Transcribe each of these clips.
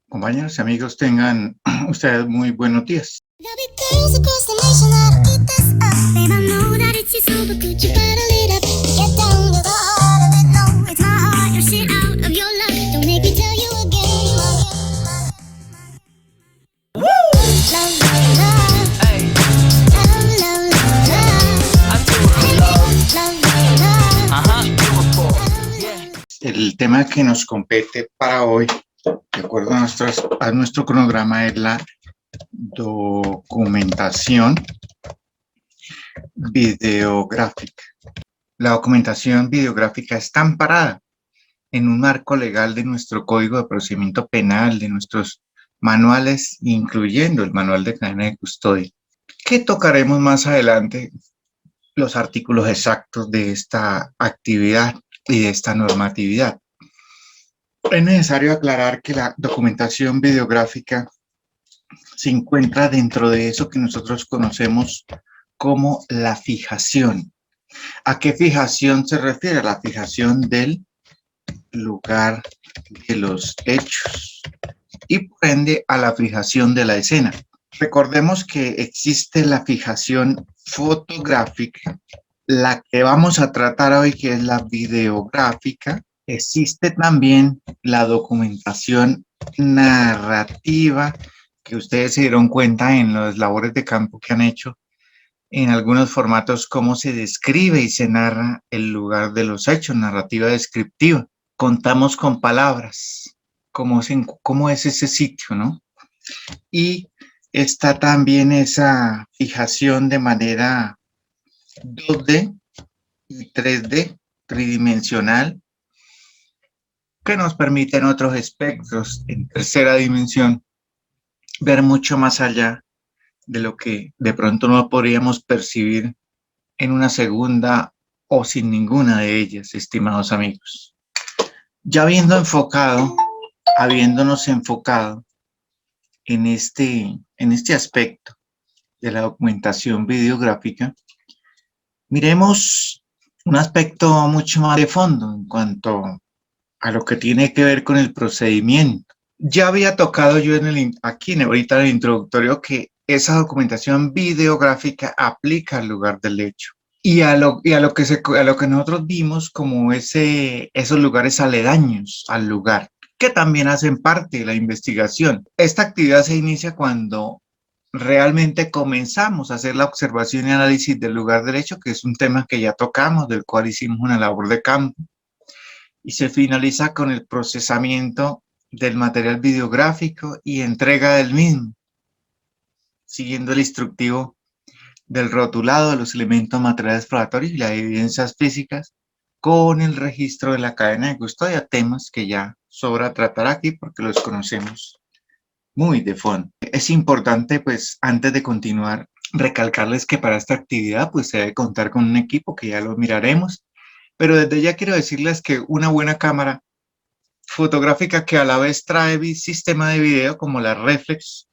Compañeros y amigos, tengan ustedes muy buenos días. El tema que nos compete para hoy, de acuerdo a nuestro cronograma, es la documentación videográfica. La documentación videográfica está amparada en un marco legal de nuestro Código de Procedimiento Penal, de nuestros manuales, incluyendo el manual de cadena de custodia, que tocaremos más adelante los artículos exactos de esta actividad y de esta normatividad. Es necesario aclarar que la documentación videográfica se encuentra dentro de eso que nosotros conocemos como la fijación. ¿A qué fijación se refiere? A la fijación del lugar de los hechos y por ende a la fijación de la escena. Recordemos que existe la fijación fotográfica, la que vamos a tratar hoy, que es la videográfica. Existe también la documentación narrativa, que ustedes se dieron cuenta en las labores de campo que han hecho, en algunos formatos, cómo se describe y se narra el lugar de los hechos, narrativa descriptiva. Contamos con palabras, cómo es ese sitio, ¿no? Y está también esa fijación de manera 2D y 3D, tridimensional, que nos permiten otros espectros en tercera dimensión ver mucho más allá de lo que de pronto no podríamos percibir en una segunda o sin ninguna de ellas, estimados amigos. Ya habiéndonos enfocado en este aspecto de la documentación videográfica, miremos un aspecto mucho más de fondo en cuanto a lo que tiene que ver con el procedimiento. Ya había tocado yo ahorita en el introductorio, que esa documentación videográfica aplica al lugar del hecho y a lo que nosotros vimos como esos lugares aledaños al lugar, que también hacen parte de la investigación. Esta actividad se inicia cuando realmente comenzamos a hacer la observación y análisis del lugar del hecho, que es un tema que ya tocamos, del cual hicimos una labor de campo, y se finaliza con el procesamiento del material videográfico y entrega del mismo, siguiendo el instructivo del rotulado de los elementos materiales probatorios y las evidencias físicas, con el registro de la cadena de custodia, temas que ya sobra tratar aquí porque los conocemos muy de fondo. Es importante, pues, antes de continuar, recalcarles que para esta actividad, pues, se debe contar con un equipo que ya lo miraremos, pero desde ya quiero decirles que una buena cámara fotográfica, que a la vez trae sistema de video como la Reflex,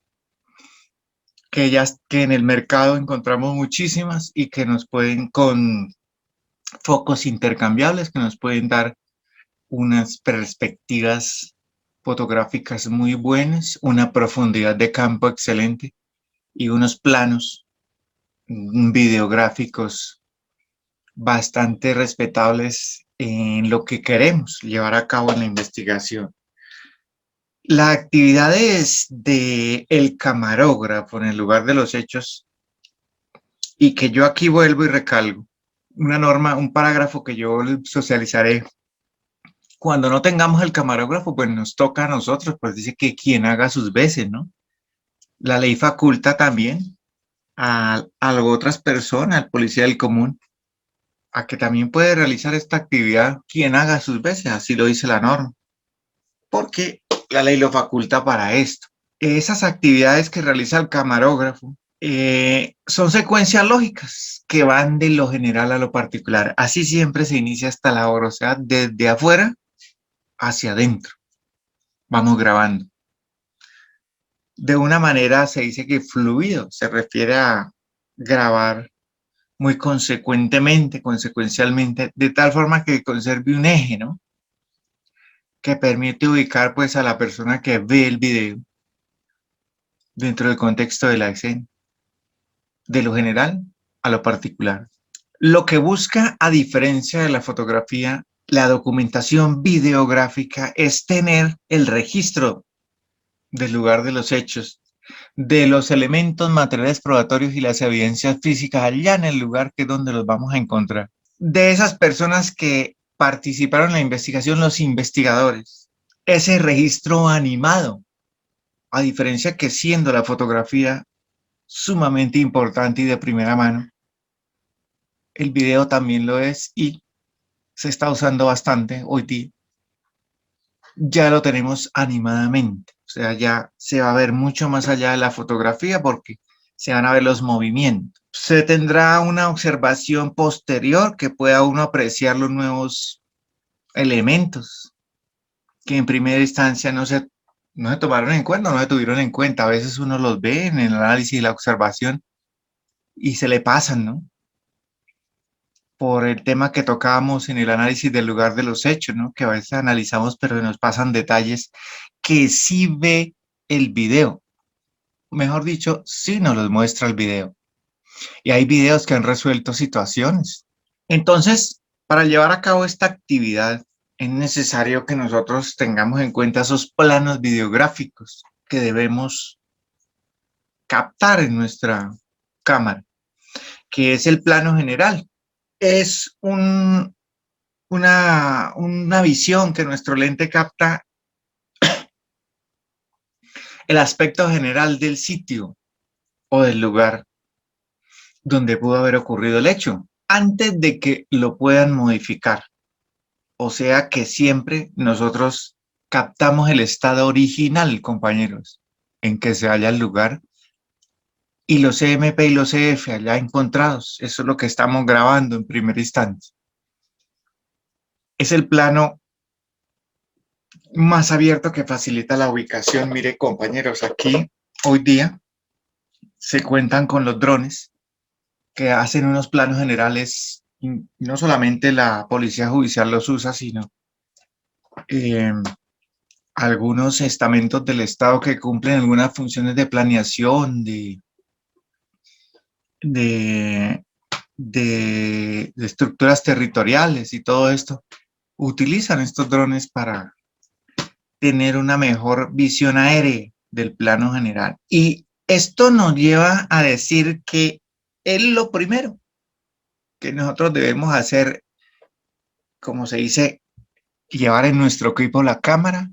que en el mercado encontramos muchísimas y que nos pueden, con focos intercambiables, que nos pueden dar unas perspectivas fotográficas muy buenas, una profundidad de campo excelente y unos planos videográficos bastante respetables en lo que queremos llevar a cabo en la investigación. Las actividades del camarógrafo en el lugar de los hechos, y que yo aquí vuelvo y recalco, una norma, un parágrafo que yo socializaré. Cuando no tengamos el camarógrafo, pues nos toca a nosotros, pues dice que quien haga sus veces, ¿no? La ley faculta también a otras personas, al policía del común, a que también puede realizar esta actividad quien haga sus veces, así lo dice la norma, porque la ley lo faculta para esto. Esas actividades que realiza el camarógrafo son secuencias lógicas que van de lo general a lo particular. Así siempre se inicia esta labor, o sea, desde afuera hacia adentro. Vamos grabando. De una manera se dice que fluido, se refiere a grabar muy consecuentemente, consecuencialmente, de tal forma que conserve un eje, ¿no? que permite ubicar pues a la persona que ve el video dentro del contexto de la escena, de lo general a lo particular. Lo que busca, a diferencia de la fotografía, la documentación videográfica es tener el registro del lugar de los hechos, de los elementos materiales probatorios y las evidencias físicas allá en el lugar que es donde los vamos a encontrar. De esas personas que participaron en la investigación, los investigadores, ese registro animado, a diferencia que siendo la fotografía sumamente importante y de primera mano, el video también lo es y se está usando bastante hoy día. Ya lo tenemos animadamente, o sea, ya se va a ver mucho más allá de la fotografía porque se van a ver los movimientos. Se tendrá una observación posterior que pueda uno apreciar los nuevos elementos que en primera instancia no se tomaron en cuenta, no se tuvieron en cuenta. A veces uno los ve en el análisis y la observación y se le pasan, ¿no? Por el tema que tocábamos en el análisis del lugar de los hechos, ¿no? Que a veces analizamos, pero nos pasan detalles que sí ve el video. Mejor dicho, sí nos los muestra el video. Y hay videos que han resuelto situaciones. Entonces, para llevar a cabo esta actividad, es necesario que nosotros tengamos en cuenta esos planos videográficos que debemos captar en nuestra cámara, que es el plano general. Es una visión que nuestro lente capta el aspecto general del sitio o del lugar donde pudo haber ocurrido el hecho, antes de que lo puedan modificar. O sea que siempre nosotros captamos el estado original, compañeros, en que se halla el lugar y los EMP y los EF allá encontrados. Eso es lo que estamos grabando en primer instante. Es el plano más abierto que facilita la ubicación. Mire, compañeros, aquí hoy día se cuentan con los drones que hacen unos planos generales. No solamente la policía judicial los usa, sino eh, algunos estamentos del Estado que cumplen algunas funciones de planeación, de, de estructuras territoriales y todo esto, utilizan estos drones para tener una mejor visión aérea del plano general. Y esto nos lleva a decir que es lo primero que nosotros debemos hacer, como se dice, llevar en nuestro equipo la cámara,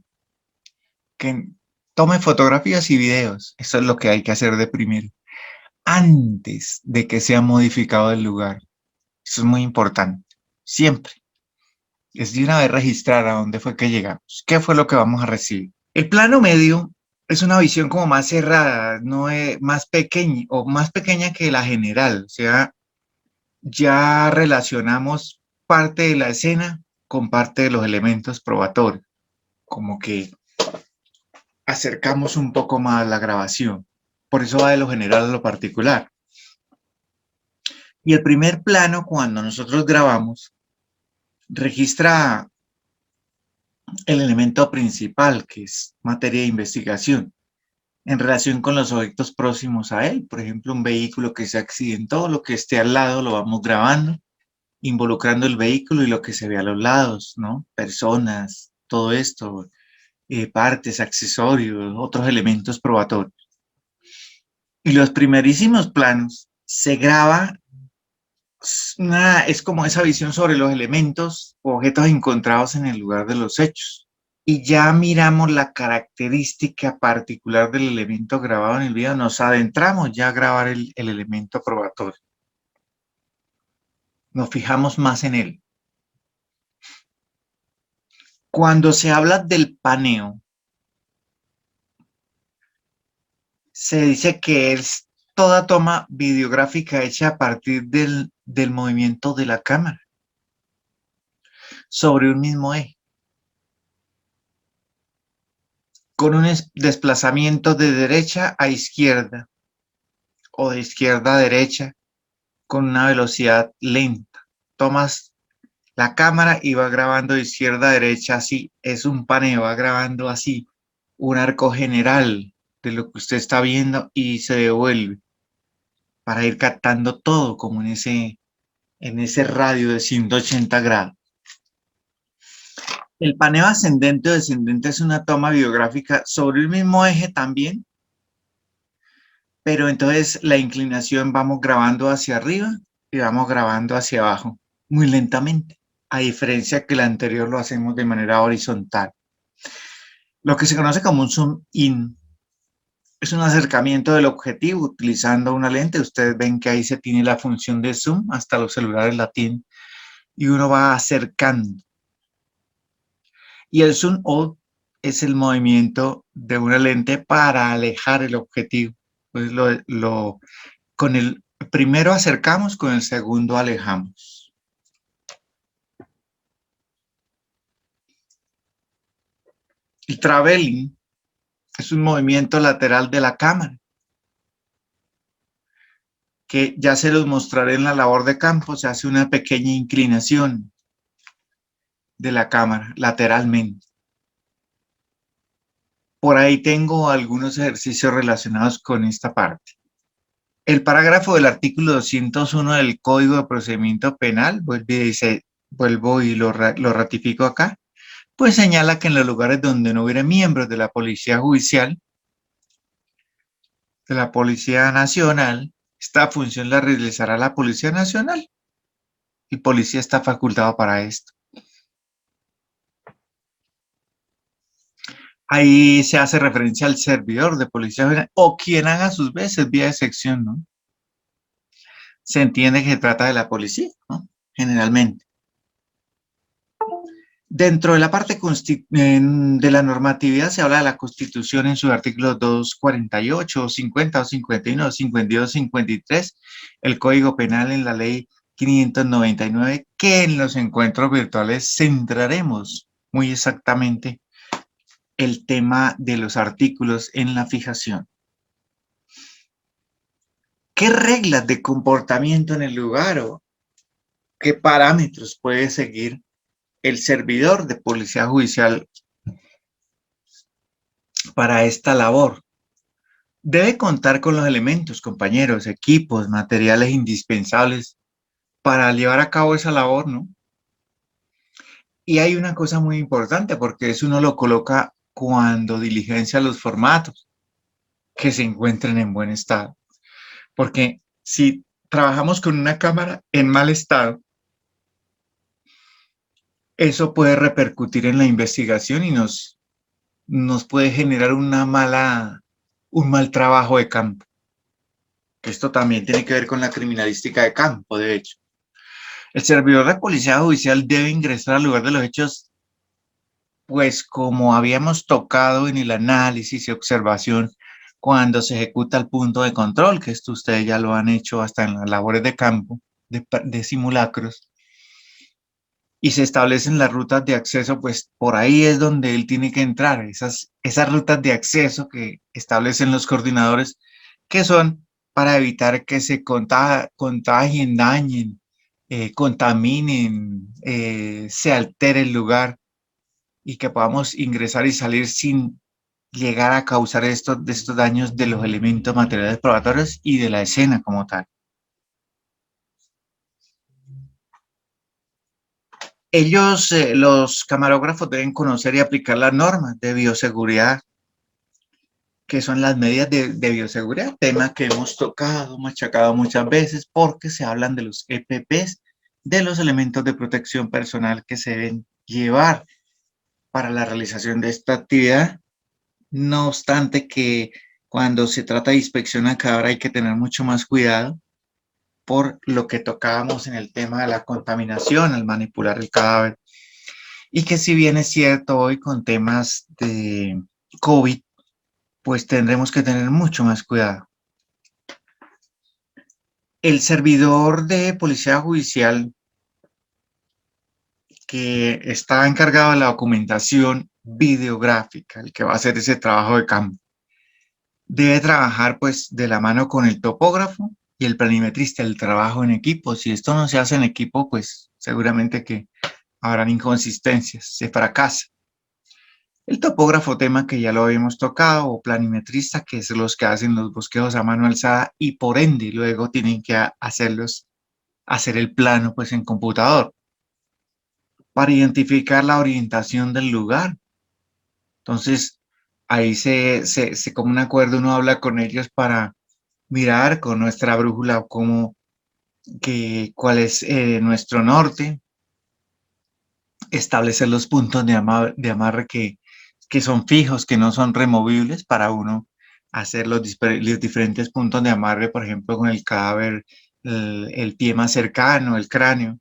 que tome fotografías y videos. Eso es lo que hay que hacer de primero, antes de que sea modificado el lugar. Eso es muy importante. Siempre. Es de una vez registrar a dónde fue que llegamos. ¿Qué fue lo que vamos a recibir? El plano medio es una visión como más cerrada, no es más pequeña o más pequeña que la general. O sea, ya relacionamos parte de la escena con parte de los elementos probatorios. Como que acercamos un poco más la grabación. Por eso va de lo general a lo particular. Y el primer plano, cuando nosotros grabamos, registra el elemento principal, que es materia de investigación, en relación con los objetos próximos a él. Por ejemplo, un vehículo que se accidentó, lo que esté al lado lo vamos grabando, involucrando el vehículo y lo que se ve a los lados, ¿no? Personas, todo esto, partes, accesorios, otros elementos probatorios. Y los primerísimos planos se graba es como esa visión sobre los elementos o objetos encontrados en el lugar de los hechos. Y ya miramos la característica particular del elemento grabado en el video, nos adentramos ya a grabar el elemento probatorio. Nos fijamos más en él. Cuando se habla del paneo, se dice que es toda toma videográfica hecha a partir del movimiento de la cámara sobre un mismo eje, con un desplazamiento de derecha a izquierda o de izquierda a derecha con una velocidad lenta. Tomas La cámara iba grabando de izquierda a derecha, así, es un paneo, va grabando así, un arco general de lo que usted está viendo y se devuelve para ir captando todo como en ese radio de 180 grados. El paneo ascendente o descendente es una toma videográfica sobre el mismo eje también, pero entonces la inclinación vamos grabando hacia arriba y vamos grabando hacia abajo, muy lentamente, a diferencia que la anterior lo hacemos de manera horizontal. Lo que se conoce como un zoom in es un acercamiento del objetivo utilizando una lente. Ustedes ven que ahí se tiene la función de zoom, hasta los celulares la tienen, y uno va acercando. Y el zoom out es el movimiento de una lente para alejar el objetivo. Pues con el primero acercamos, con el segundo alejamos. El traveling es un movimiento lateral de la cámara, que ya se los mostraré en la labor de campo. Se hace una pequeña inclinación de la cámara lateralmente. Por ahí tengo algunos ejercicios relacionados con esta parte. El parágrafo del artículo 201 del Código de Procedimiento Penal, vuelvo y lo ratifico acá, pues señala que en los lugares donde no hubiera miembros de la Policía Judicial, de la Policía Nacional, esta función la realizará la Policía Nacional. El policía está facultado para esto. Ahí se hace referencia al servidor de Policía Nacional o quien haga sus veces vía de sección, ¿no? Se entiende que se trata de la policía, ¿no? Generalmente. Dentro de la parte de la normatividad se habla de la Constitución en sus artículos 248, 50, 51, 52, 53, el Código Penal en la Ley 599, que en los encuentros virtuales centraremos muy exactamente el tema de los artículos en la fijación. ¿Qué reglas de comportamiento en el lugar o qué parámetros puede seguir el servidor de Policía Judicial para esta labor? Debe contar con los elementos, compañeros, equipos, materiales indispensables para llevar a cabo esa labor, ¿no? Y hay una cosa muy importante, porque eso uno lo coloca cuando diligencia los formatos, que se encuentren en buen estado. Porque si trabajamos con una cámara en mal estado, eso puede repercutir en la investigación y nos puede generar un mal trabajo de campo. Esto también tiene que ver con la criminalística de campo, de hecho. El servidor de policía judicial debe ingresar al lugar de los hechos, pues como habíamos tocado en el análisis y observación, cuando se ejecuta el punto de control, que esto ustedes ya lo han hecho hasta en las labores de campo, de simulacros, y se establecen las rutas de acceso, pues por ahí es donde él tiene que entrar, esas rutas de acceso que establecen los coordinadores, que son para evitar que se contagien, dañen, contaminen, se altere el lugar y que podamos ingresar y salir sin llegar a causar estos daños de los elementos materiales probatorios y de la escena como tal. Ellos, los camarógrafos, deben conocer y aplicar las normas de bioseguridad, que son las medidas de bioseguridad, tema que hemos tocado, machacado muchas veces, porque se hablan de los EPPs, de los elementos de protección personal que se deben llevar para la realización de esta actividad. No obstante que cuando se trata de inspección a cadáver hay que tener mucho más cuidado por lo que tocábamos en el tema de la contaminación al manipular el cadáver. Y que si bien es cierto hoy con temas de COVID, pues tendremos que tener mucho más cuidado. El servidor de policía judicial que está encargado de la documentación videográfica, el que va a hacer ese trabajo de campo, debe trabajar pues de la mano con el topógrafo y el planimetrista, el trabajo en equipo. Si esto no se hace en equipo, pues seguramente que habrán inconsistencias, se fracasa. El topógrafo, tema que ya lo habíamos tocado, o planimetrista, que es los que hacen los bosquejos a mano alzada y por ende luego tienen que hacer el plano pues en computador para identificar la orientación del lugar. Entonces, ahí como un acuerdo, uno habla con ellos para mirar con nuestra brújula cuál es nuestro norte, establecer los puntos de amarre que son fijos, que no son removibles para uno hacer los diferentes puntos de amarre, por ejemplo, con el cadáver, el pie más cercano, el cráneo,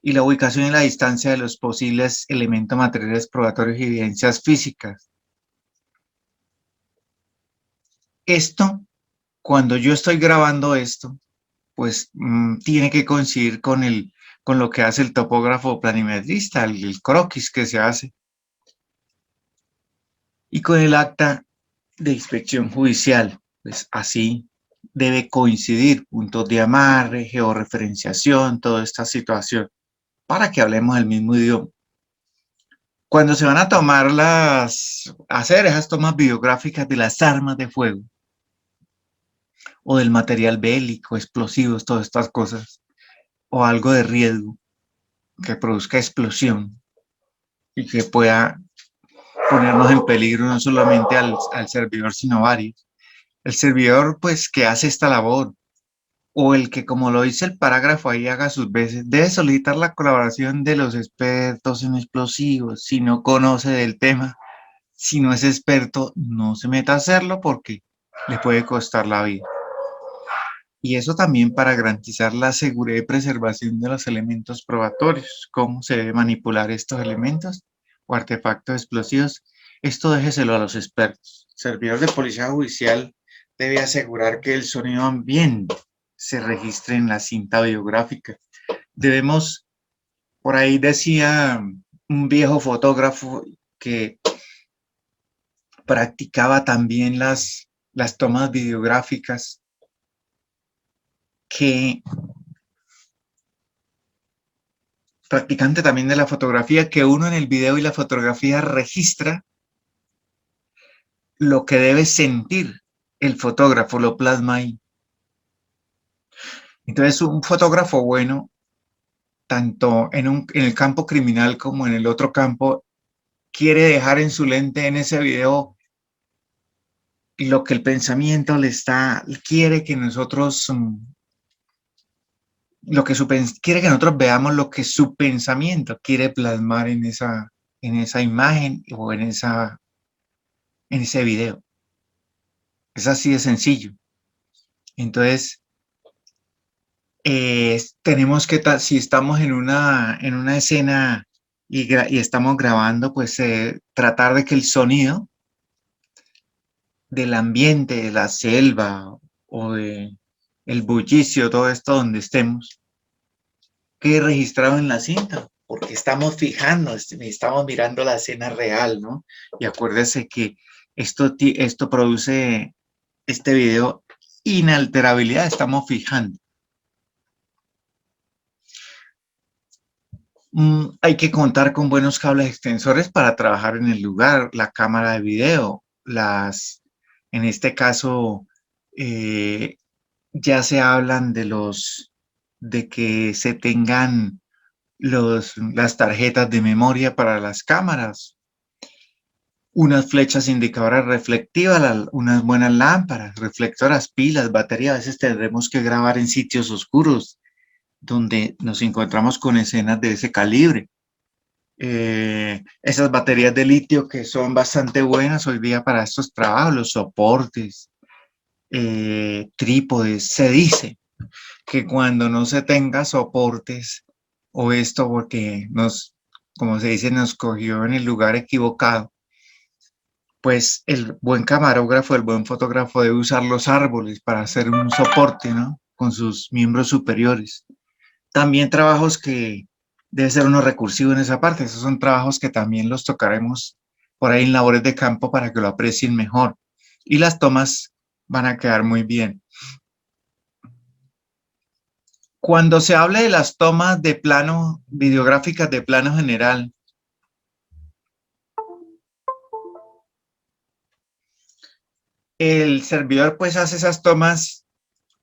y la ubicación y la distancia de los posibles elementos materiales probatorios y evidencias físicas. Esto, cuando yo estoy grabando esto, pues tiene que coincidir con lo que hace el topógrafo planimetrista, el croquis que se hace, y con el acta de inspección judicial. Pues así debe coincidir puntos de amarre, georreferenciación, toda esta situación, para que hablemos el mismo idioma. Cuando se van a hacer esas tomas videográficas de las armas de fuego o del material bélico, explosivos, todas estas cosas, o algo de riesgo que produzca explosión y que pueda ponernos en peligro no solamente al servidor, sino varios. El servidor, pues, que hace esta labor, o el que, como lo dice el parágrafo ahí, haga sus veces, debe solicitar la colaboración de los expertos en explosivos. Si no conoce del tema, si no es experto, no se meta a hacerlo porque le puede costar la vida. Y eso también para garantizar la seguridad y preservación de los elementos probatorios. ¿Cómo se debe manipular estos elementos o artefactos explosivos? Esto déjeselo a los expertos. El servidor de policía judicial debe asegurar que el sonido ambiente se registre en la cinta videográfica. Debemos, por ahí decía un viejo fotógrafo que practicaba también las tomas videográficas, que practicante también de la fotografía, que uno en el video y la fotografía registra lo que debe sentir el fotógrafo, lo plasma ahí. Entonces, un fotógrafo bueno, tanto en el campo criminal como en el otro campo, quiere dejar en su lente en ese video lo que el pensamiento quiere que nosotros, quiere que nosotros veamos lo que su pensamiento quiere plasmar en esa imagen o en ese video. Es así de sencillo. Entonces, tenemos que, si estamos en una escena y estamos grabando, pues tratar de que el sonido del ambiente, de la selva o de el bullicio, todo esto donde estemos, quede registrado en la cinta, porque estamos fijando, estamos mirando la escena real, ¿no? Y acuérdese que esto produce este video inalterabilidad, estamos fijando. Hay que contar con buenos cables extensores para trabajar en el lugar, la cámara de video, en este caso, ya se hablan de que se tengan las tarjetas de memoria para las cámaras, unas flechas indicadoras reflectivas, unas buenas lámparas, reflectoras, pilas, baterías. A veces tendremos que grabar en sitios oscuros donde nos encontramos con escenas de ese calibre. Esas baterías de litio que son bastante buenas hoy día para estos trabajos, los soportes, trípodes. Se dice que cuando no se tenga soportes o esto porque como se dice, nos cogió en el lugar equivocado, pues el buen camarógrafo, el buen fotógrafo debe usar los árboles para hacer un soporte, ¿no? Con sus miembros superiores. También trabajos que debe ser uno recursivo en esa parte. Esos son trabajos que también los tocaremos por ahí en labores de campo para que lo aprecien mejor. Y las tomas van a quedar muy bien. Cuando se hable de las tomas de plano, videográficas de plano general, el servidor pues hace esas tomas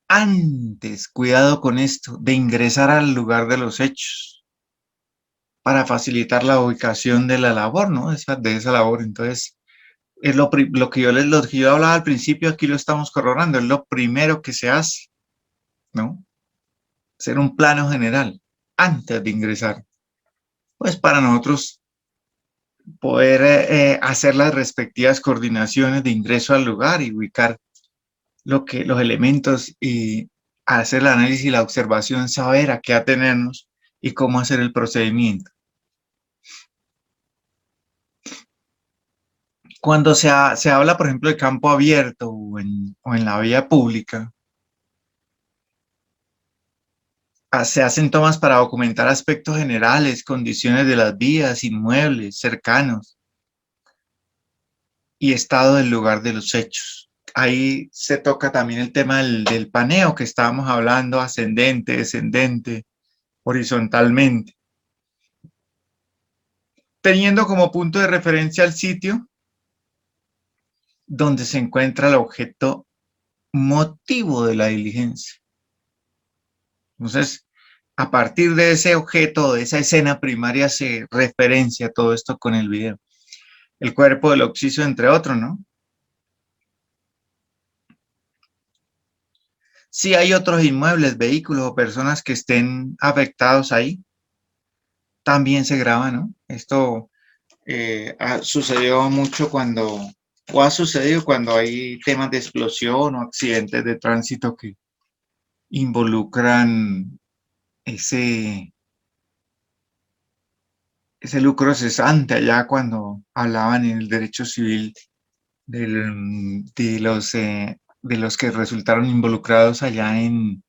antes, cuidado con esto, de ingresar al lugar de los hechos para facilitar la ubicación de la labor, ¿no? De esa labor. Entonces, es lo que lo que yo hablaba al principio, aquí lo estamos corroborando, es lo primero que se hace, ¿no? Hacer un plano general antes de ingresar. Pues para nosotros poder hacer las respectivas coordinaciones de ingreso al lugar y ubicar los elementos y hacer el análisis y la observación, saber a qué atenernos y cómo hacer el procedimiento. Cuando se habla, por ejemplo, de campo abierto o en la vía pública, se hacen tomas para documentar aspectos generales, condiciones de las vías, inmuebles, cercanos y estado del lugar de los hechos. Ahí se toca también el tema del paneo que estábamos hablando, ascendente, descendente, horizontalmente, teniendo como punto de referencia el sitio donde se encuentra el objeto motivo de la diligencia. Entonces, a partir de ese objeto, de esa escena primaria, se referencia todo esto con el video. El cuerpo del occiso, entre otros, ¿no? Si hay otros inmuebles, vehículos o personas que estén afectados ahí, también se graba, ¿no? Esto sucedió mucho o ha sucedido cuando hay temas de explosión o accidentes de tránsito que involucran ese, ese lucro cesante allá cuando hablaban en el derecho civil de los que resultaron involucrados allá en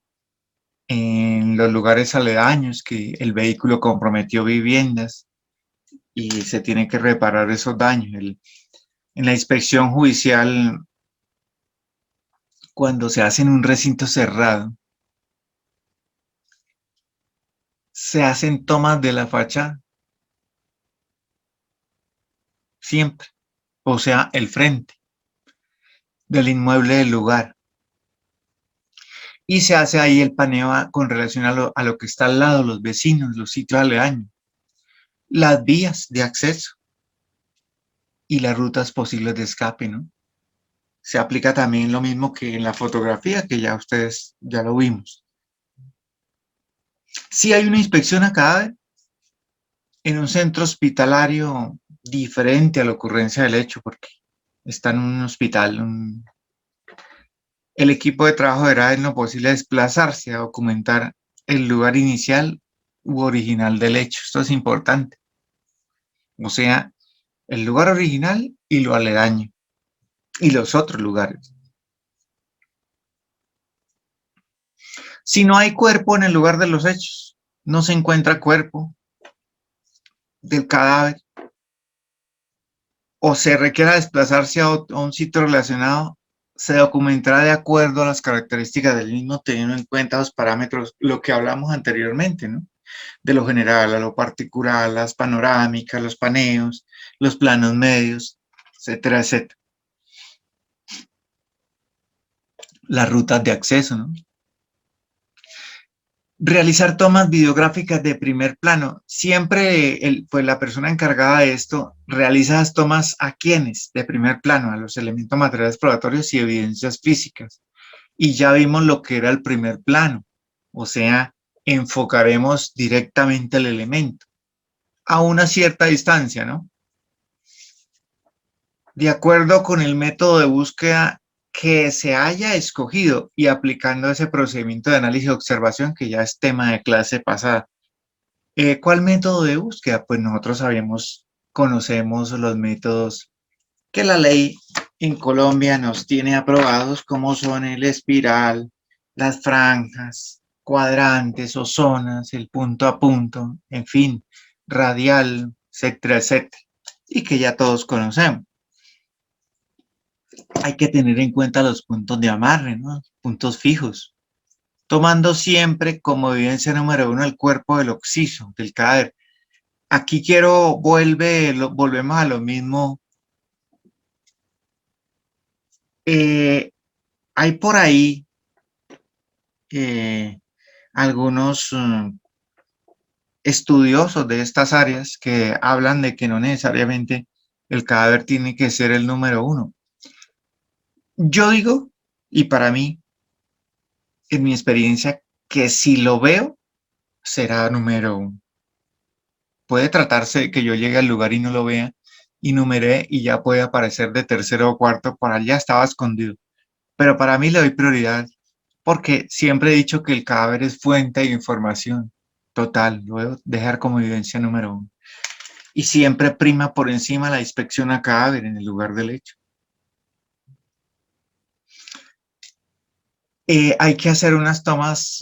los lugares aledaños, que el vehículo comprometió viviendas y se tiene que reparar esos daños. En la inspección judicial, cuando se hace en un recinto cerrado, se hacen tomas de la fachada, siempre, o sea, el frente del inmueble del lugar. Y se hace ahí el paneo con relación a lo que está al lado, los vecinos, los sitios aledaños, las vías de acceso y las rutas posibles de escape, ¿no? Se aplica también lo mismo que en la fotografía, que ya ustedes ya lo vimos. Si hay una inspección a cadáver en un centro hospitalario diferente a la ocurrencia del hecho, porque está en un hospital, el equipo de trabajo deberá en lo posible desplazarse a documentar el lugar inicial u original del hecho. Esto es importante. O sea, el lugar original y lo aledaño, y los otros lugares. Si no hay cuerpo en el lugar de los hechos, no se encuentra cuerpo del cadáver, o se requiera desplazarse a un sitio relacionado, se documentará de acuerdo a las características del mismo, teniendo en cuenta los parámetros, lo que hablamos anteriormente, ¿no? De lo general a lo particular, las panorámicas, los paneos, los planos medios, etcétera, etcétera. Las rutas de acceso, ¿no? Realizar tomas videográficas de primer plano. Siempre pues la persona encargada de esto realiza las tomas a quienes de primer plano, a los elementos materiales probatorios y evidencias físicas. Y ya vimos lo que era el primer plano, o sea, enfocaremos directamente el elemento a una cierta distancia, ¿no? De acuerdo con el método de búsqueda que se haya escogido y aplicando ese procedimiento de análisis y observación que ya es tema de clase pasada. ¿Cuál método de búsqueda? Pues nosotros conocemos los métodos que la ley en Colombia nos tiene aprobados, como son el espiral, las franjas, cuadrantes o zonas, el punto a punto, en fin, radial, etcétera, etcétera, y que ya todos conocemos. Hay que tener en cuenta los puntos de amarre, ¿no? Puntos fijos. tomando siempre como evidencia número uno el cuerpo del occiso, del cadáver. Aquí volvemos a lo mismo. Eh, Hay por ahí eh, algunos estudiosos de estas áreas que hablan de que no necesariamente el cadáver tiene que ser el número uno. Yo digo, y para mí, en mi experiencia, que si lo veo, será número uno. Puede tratarse de que yo llegue al lugar y no lo vea, y numeré y ya puede aparecer de tercero o cuarto, por allá estaba escondido. Pero para mí le doy prioridad porque siempre he dicho que el cadáver es fuente de información total, lo debo dejar como evidencia número uno. Y siempre prima por encima la inspección a cadáver en el lugar del hecho. Hay que hacer unas tomas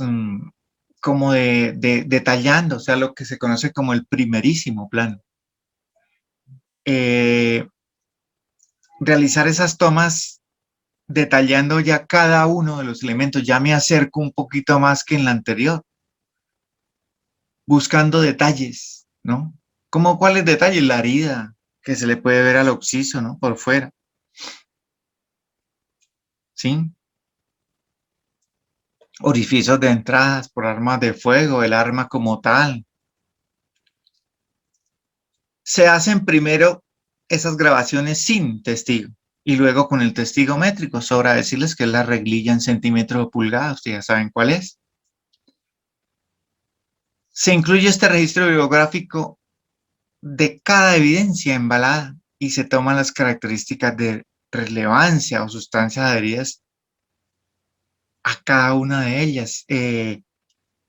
como detallando, o sea, lo que se conoce como el primerísimo plano. Eh, Realizar esas tomas detallando ya cada uno de los elementos, ya me acerco un poquito más que en la anterior, buscando detalles, ¿no? ¿Cómo cuáles detalles? La herida que se le puede ver al occiso, ¿no? Por fuera, ¿sí? Orificios de entradas por armas de fuego, el arma como tal. Se hacen primero esas grabaciones sin testigo y luego con el testigo métrico. Sobra decirles que es la reglilla en centímetros o pulgadas, ustedes ya saben cuál es. Se incluye este registro bibliográfico de cada evidencia embalada y se toman las características de relevancia o sustancias adheridas a cada una de ellas.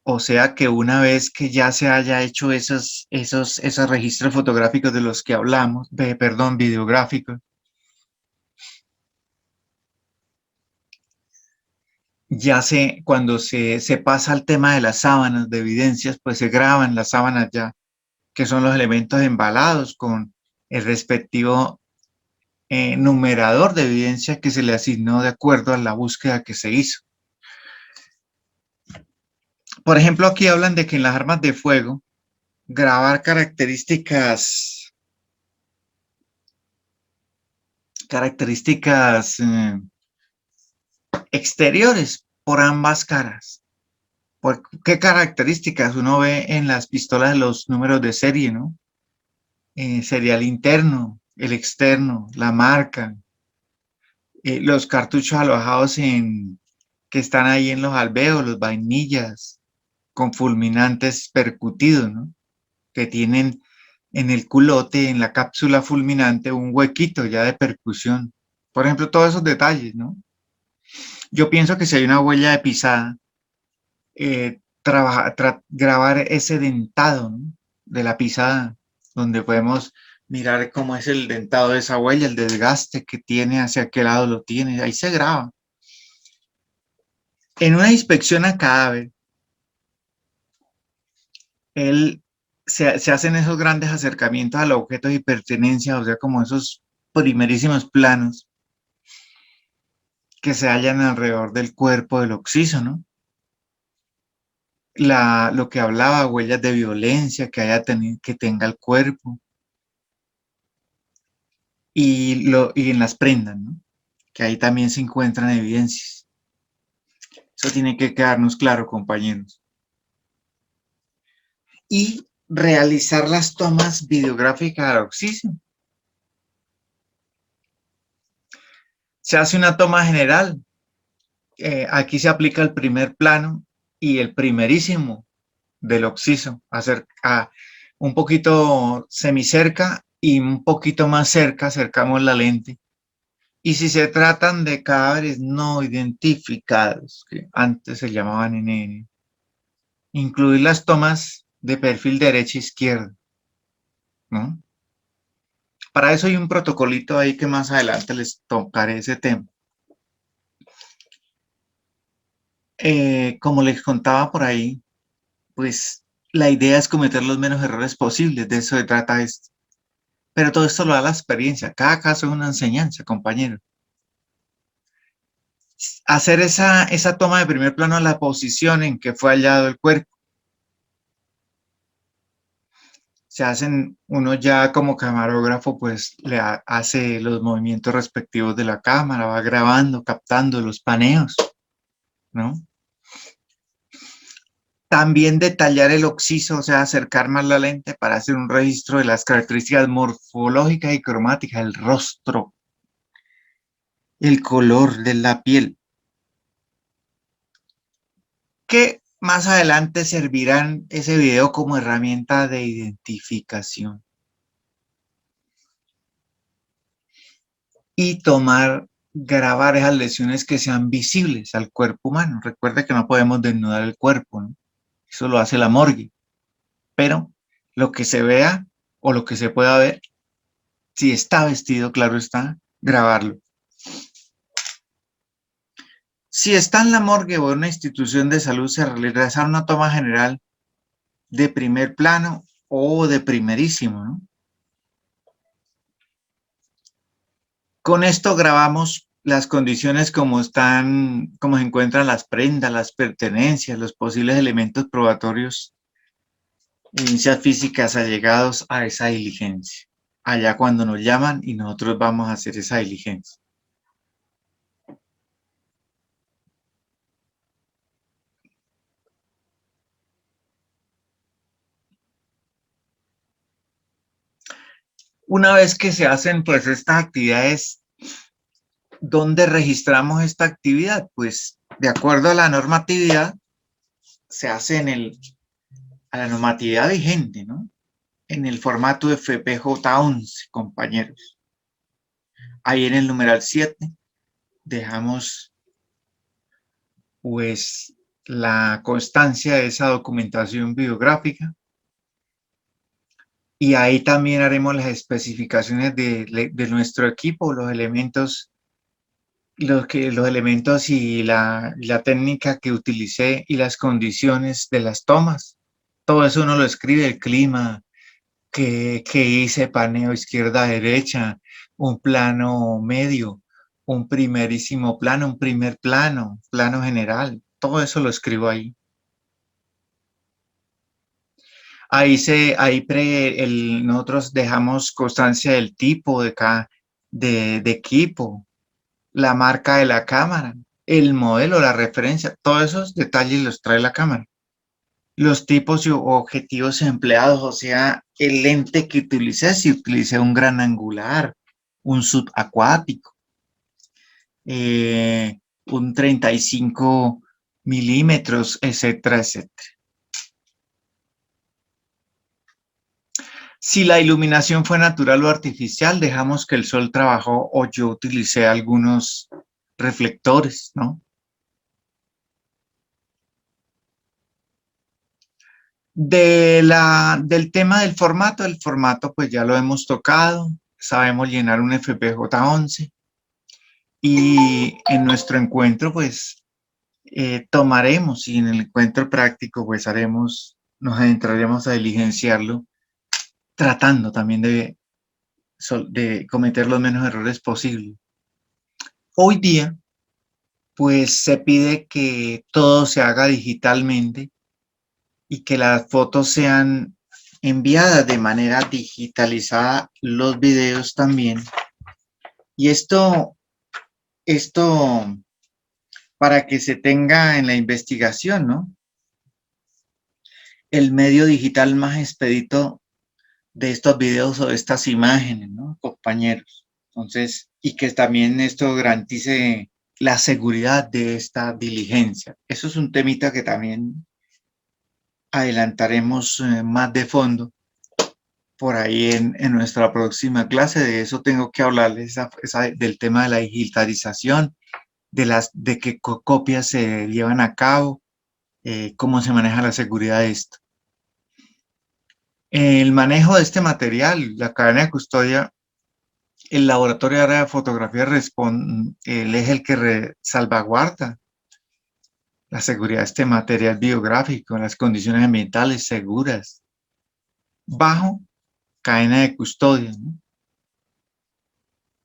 O sea que una vez que ya se haya hecho esos registros fotográficos de los que hablamos, perdón, videográficos, cuando se pasa al tema de las sábanas de evidencias, pues se graban las sábanas ya, que son los elementos embalados con el respectivo numerador de evidencia que se le asignó de acuerdo a la búsqueda que se hizo. Por ejemplo, aquí hablan de que en las armas de fuego, grabar características exteriores por ambas caras. ¿Qué características uno ve en las pistolas de los números de serie, ¿no? Serial interno, el externo, la marca, los cartuchos alojados que están ahí en los alveos, los vainillas, con fulminantes percutidos, ¿no? Que tienen en el culote, en la cápsula fulminante, un huequito ya de percusión. Por ejemplo, todos esos detalles, ¿no? Yo pienso que si hay una huella de pisada, grabar ese dentado, ¿no? De la pisada, donde podemos mirar cómo es el dentado de esa huella, el desgaste que tiene, hacia qué lado lo tiene, ahí se graba. En una inspección a cadáver, él, se hacen esos grandes acercamientos a los objetos y pertenencias, o sea, como esos primerísimos planos que se hallan alrededor del cuerpo del occiso, ¿no? Lo que hablaba, huellas de violencia que haya tenido, que tenga el cuerpo, y en las prendas, ¿no? Que ahí también se encuentran evidencias. Eso tiene que quedarnos claro, compañeros. Y realizar las tomas videográficas al occiso. Se hace una toma general. Aquí se aplica el primer plano y el primerísimo del occiso, un poquito semicerca y un poquito más cerca, acercamos la lente. Y si se tratan de cadáveres no identificados, que antes se llamaban NN, incluir las tomas de perfil derecha e izquierda, ¿no? Para eso hay un protocolito ahí que más adelante les tocaré ese tema. Como les contaba por ahí, pues la idea es cometer los menos errores posibles, de eso se trata esto. Pero todo esto lo da la experiencia, cada caso es una enseñanza, compañero. hacer esa toma de primer plano a la posición en que fue hallado el cuerpo. Se hacen, uno ya como camarógrafo pues hace los movimientos respectivos de la cámara, va grabando, captando los paneos, ¿no? También detallar el occiso, o sea, acercar más la lente para hacer un registro de las características morfológicas y cromáticas del rostro, el color de la piel, que más adelante servirán ese video como herramienta de identificación. Y grabar esas lesiones que sean visibles al cuerpo humano. Recuerda que no podemos desnudar el cuerpo, ¿no? Eso lo hace la morgue. Pero lo que se vea o lo que se pueda ver, si está vestido, claro está, grabarlo. Si está en la morgue o en una institución de salud, se realizará una toma general de primer plano o de primerísimo, ¿no? Con esto grabamos las condiciones como están, como se encuentran las prendas, las pertenencias, los posibles elementos probatorios, evidencias físicas allegados a esa diligencia. Allá cuando nos llaman y nosotros vamos a hacer esa diligencia. Una vez que se hacen pues estas actividades, ¿dónde registramos esta actividad? Pues de acuerdo a la normatividad, se hace a la normatividad vigente, ¿no? En el formato FPJ11, compañeros. Ahí en el numeral 7 dejamos pues la constancia de esa documentación biográfica y ahí también haremos las especificaciones de nuestro equipo, los elementos, los elementos y la técnica que utilicé y las condiciones de las tomas. Todo eso uno lo escribe, el clima, que hice paneo izquierda-derecha, un plano medio, un primerísimo plano, un primer plano, plano general, todo eso lo escribo ahí. Nosotros dejamos constancia del tipo de equipo, la marca de la cámara, el modelo, la referencia, todos esos detalles los trae la cámara. Los tipos y objetivos empleados, o sea, el lente que utilicé, si utilicé un gran angular, un subacuático, un 35 milímetros, etcétera, etcétera. Si la iluminación fue natural o artificial, dejamos que el sol trabajó o yo utilicé algunos reflectores, ¿no? Del tema del formato, el formato pues ya lo hemos tocado, sabemos llenar un FPJ11 y en nuestro encuentro pues tomaremos y en el encuentro práctico pues nos adentraremos a diligenciarlo tratando también de cometer los menos errores posibles. Hoy día pues se pide que todo se haga digitalmente y que las fotos sean enviadas de manera digitalizada, los videos también. Y esto para que se tenga en la investigación, ¿no? El medio digital más expedito de estos videos o de estas imágenes, ¿no, compañeros? Entonces, y que también esto garantice la seguridad de esta diligencia. Eso es un temita que también adelantaremos más de fondo por ahí en nuestra próxima clase. De eso tengo que hablarles del tema de la digitalización, de qué copias se llevan a cabo, cómo se maneja la seguridad de esto. El manejo de este material, la cadena de custodia, el laboratorio de área de fotografía él es el que salvaguarda la seguridad de este material biográfico, las condiciones ambientales seguras, bajo cadena de custodia, ¿no?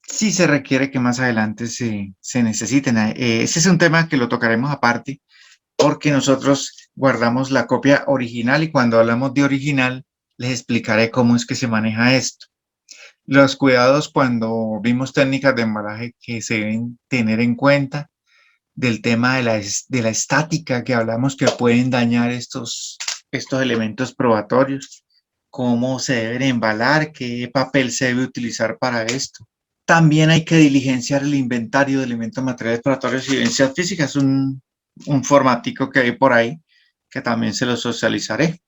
sí se requiere que más adelante se necesiten. Ese es un tema que lo tocaremos aparte, porque nosotros guardamos la copia original y cuando hablamos de original, les explicaré cómo es que se maneja esto. Los cuidados cuando vimos técnicas de embalaje que se deben tener en cuenta del tema de la estática que hablamos que pueden dañar estos elementos probatorios, cómo se deben embalar, qué papel se debe utilizar para esto. También hay que diligenciar el inventario de elementos materiales probatorios y evidencias físicas, un formatico que hay por ahí que también se lo socializaré.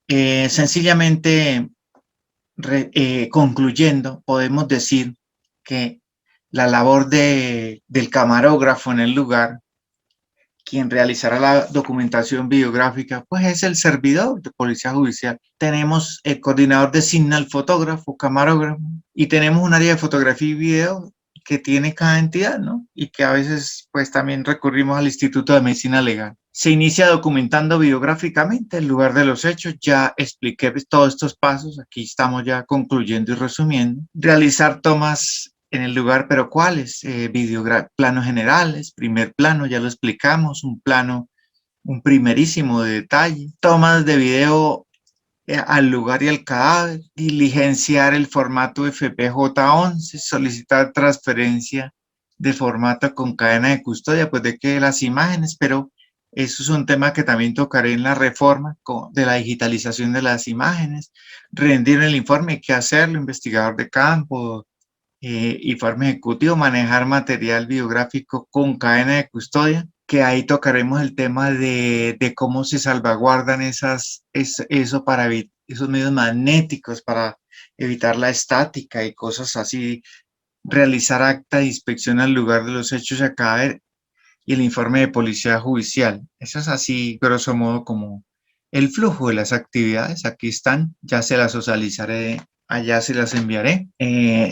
Sencillamente, concluyendo, podemos decir que la labor del camarógrafo en el lugar, quien realizará la documentación videográfica, pues es el servidor de Policía Judicial. Tenemos el coordinador designa al fotógrafo, camarógrafo, y tenemos un área de fotografía y video que tiene cada entidad, ¿no? Y que a veces pues también recurrimos al Instituto de Medicina Legal. Se inicia documentando videográficamente el lugar de los hechos. Ya expliqué todos estos pasos. Aquí estamos ya concluyendo y resumiendo. Realizar tomas en el lugar, pero ¿cuáles? Planos generales, primer plano, ya lo explicamos, un plano, un primerísimo de detalle. Tomas de video al lugar y al cadáver, diligenciar el formato FPJ11, solicitar transferencia de formato con cadena de custodia, pues de que las imágenes, pero eso es un tema que también tocaré en la reforma de la digitalización de las imágenes, rendir el informe, qué hacerlo, investigador de campo, informe ejecutivo, manejar material biográfico con cadena de custodia, que ahí tocaremos el tema de cómo se salvaguardan eso para esos medios magnéticos para evitar la estática y cosas así, realizar acta de inspección al lugar de los hechos a caer y el informe de policía judicial. Eso es así, grosso modo, como el flujo de las actividades. Aquí están, ya se las socializaré, allá se las enviaré.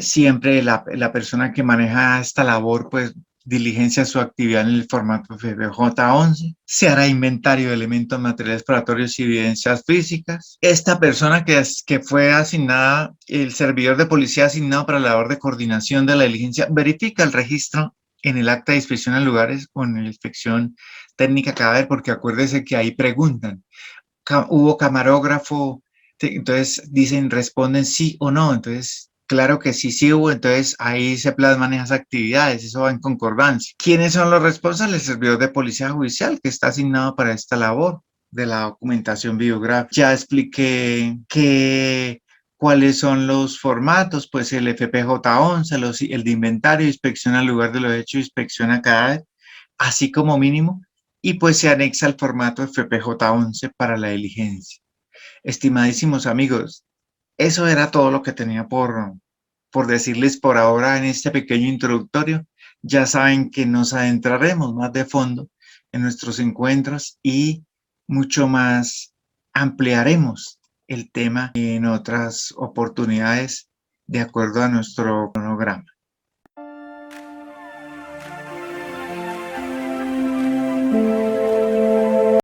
Siempre la persona que maneja esta labor, pues diligencia su actividad en el formato FBJ11, se hará inventario de elementos materiales probatorios y evidencias físicas. Esta persona que fue asignada, el servidor de policía asignado para la labor de coordinación de la diligencia, verifica el registro en el acta de inspección a lugares o en la inspección técnica cadáver, porque acuérdese que ahí preguntan, ¿hubo camarógrafo? Entonces dicen, responden sí o no. Entonces, claro que sí, sí hubo. Entonces ahí se plasman esas actividades, eso va en concordancia. ¿Quiénes son los responsables? El servidor de policía judicial que está asignado para esta labor de la documentación biográfica. Ya expliqué cuáles son los formatos, pues el FPJ11, el de inventario, inspección al lugar de los hechos, inspección a cadáver, así como mínimo, y pues se anexa el formato FPJ11 para la diligencia. Estimadísimos amigos, eso era todo lo que tenía por decirles por ahora en este pequeño introductorio. Ya saben que nos adentraremos más de fondo en nuestros encuentros y mucho más ampliaremos el tema en otras oportunidades de acuerdo a nuestro cronograma.